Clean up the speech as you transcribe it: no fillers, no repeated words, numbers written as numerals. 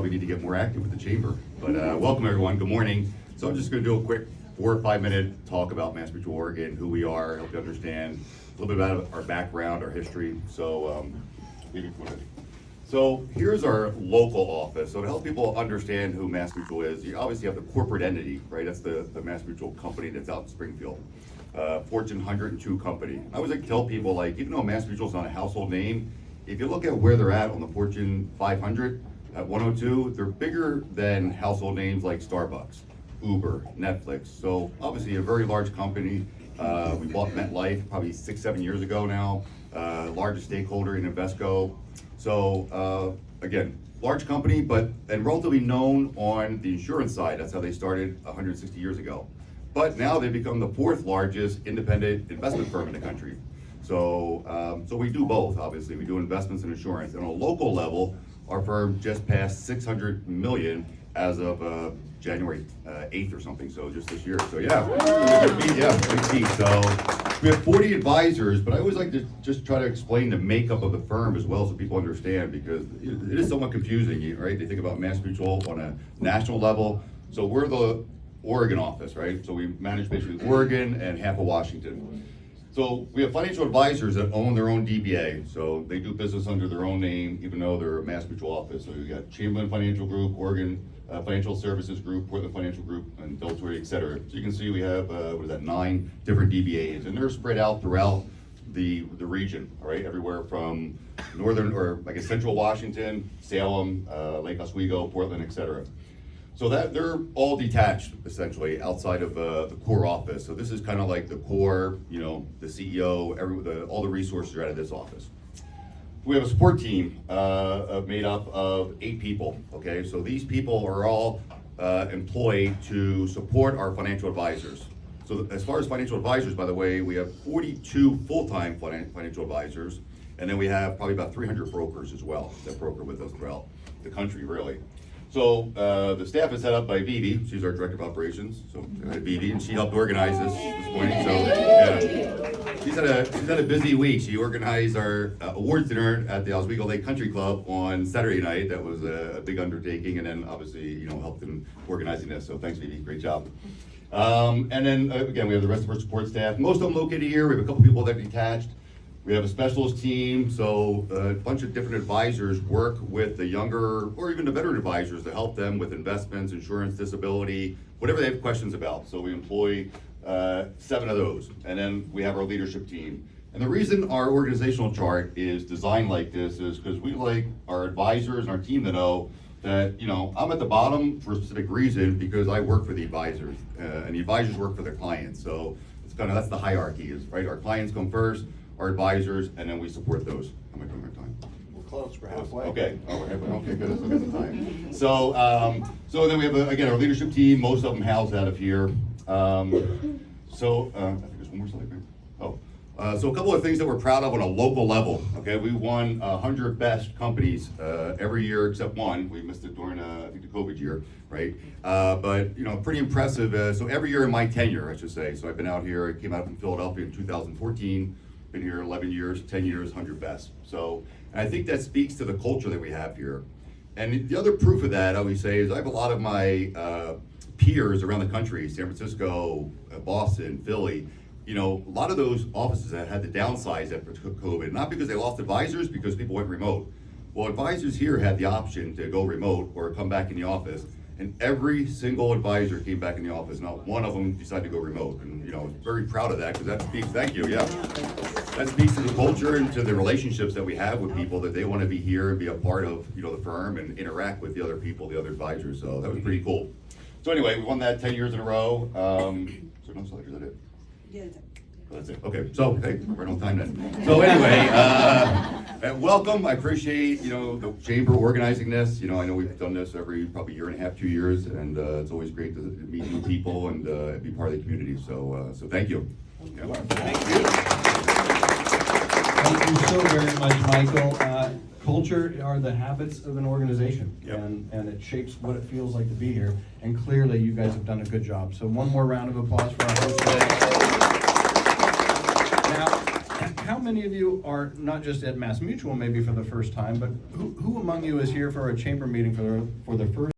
probably need to get more active with the chamber. But welcome everyone, good morning. So I'm just gonna do a quick 4 or 5 minute talk about MassMutual Oregon, who we are, help you understand a little bit about our background, our history. So so here's our local office. So to help people understand who MassMutual is, you obviously have the corporate entity, right? That's the MassMutual company that's out in Springfield. Fortune 102 company. I always like to tell people, like, even though MassMutual's not a household name, if you look at where they're at on the Fortune 500 at 102, they're bigger than household names like Starbucks, Uber, Netflix. So obviously a very large company. We bought MetLife probably 6-7 years ago now. Largest stakeholder in Invesco. So again, large company, and relatively known on the insurance side. That's how they started 160 years ago. But now they've become the 4th largest independent investment firm in the country. So we do both, obviously. We do investments and insurance. And on a local level, our firm just passed 600 million as of January 8th or something, so just this year. So yeah, big feat. So we have 40 advisors, but I always like to just try to explain the makeup of the firm as well so people understand, because it is somewhat confusing, right? They think about MassMutual on a national level. So we're the Oregon office, right? So we manage basically Oregon and half of Washington. So we have financial advisors that own their own DBA, so they do business under their own name, even though they're a MassMutual office. So you got Chamberlain Financial Group, Oregon Financial Services Group, Portland Financial Group, and Delaware, et cetera. So you can see we have 9 different DBAs, and they're spread out throughout the region, all right, everywhere from northern, or I guess central Washington, Salem, Lake Oswego, Portland, et cetera. So that they're all detached essentially outside of the core office. So this is kind of like the core, the CEO, all the resources are out of this office. We have a support team made up of 8 people. Okay, so these people are all employed to support our financial advisors. So as far as financial advisors, by the way, we have 42 full-time financial advisors, and then we have probably about 300 brokers as well that broker with us throughout the country, really. So the staff is head up by Vivi. She's our director of operations. So Vivi, and she helped organize this morning. So yeah, she's had a busy week. She organized our awards dinner at the Oswego Lake Country Club on Saturday night. That was a big undertaking, and then obviously helped in organizing this. So thanks, Vivi. Great job. And then again, we have the rest of our support staff. Most of them located here. We have a couple people that are detached. We have a specialist team, so a bunch of different advisors work with the younger or even the veteran advisors to help them with investments, insurance, disability, whatever they have questions about. So we employ 7 of those. And then we have our leadership team. And the reason our organizational chart is designed like this is because we like our advisors and our team to know that, I'm at the bottom for a specific reason because I work for the advisors, and the advisors work for their clients. So it's that's the hierarchy is, right? Our clients come first, our advisors, and then we support those. Am I doing my time? We're close, we're halfway. Okay, we're halfway. Okay, good, let's look at the time. So then we have, again, our leadership team, most of them housed out of here. I think there's one more slide, right? So a couple of things that we're proud of on a local level, okay? We won 100 best companies every year except one. We missed it during, I think, the COVID year, right? But, pretty impressive. So every year in my tenure, I should say. So I've been out here, I came out from Philadelphia in 2014. Been here 11 years, 10 years, 100 best. So, and I think that speaks to the culture that we have here. And the other proof of that, I always say, is I have a lot of my peers around the country, San Francisco, Boston, Philly. A lot of those offices that had to downsize after COVID, not because they lost advisors, because people went remote. Well, advisors here had the option to go remote or come back in the office. And every single advisor came back in the office. Not one of them decided to go remote. And, very proud of that because that speaks, thank you, yeah. That speaks to the culture and to the relationships that we have with people, that they want to be here and be a part of, the firm and interact with the other people, the other advisors. So that was pretty cool. So anyway, we won that 10 years in a row. So no slide, is that it? Yeah. That's it. Okay, so hey, we're on time then. So anyway, welcome. I appreciate the chamber organizing this. I know we've done this every probably year and a half, 2 years, and it's always great to meet new people and be part of the community. So thank you. Yeah. Thank you. Thank you so very much, Michael. Culture are the habits of an organization, Yep. and it shapes what it feels like to be here. And clearly, you guys have done a good job. So one more round of applause for our host today. Now, how many of you are not just at MassMutual maybe for the first time, but who among you is here for a chamber meeting for the first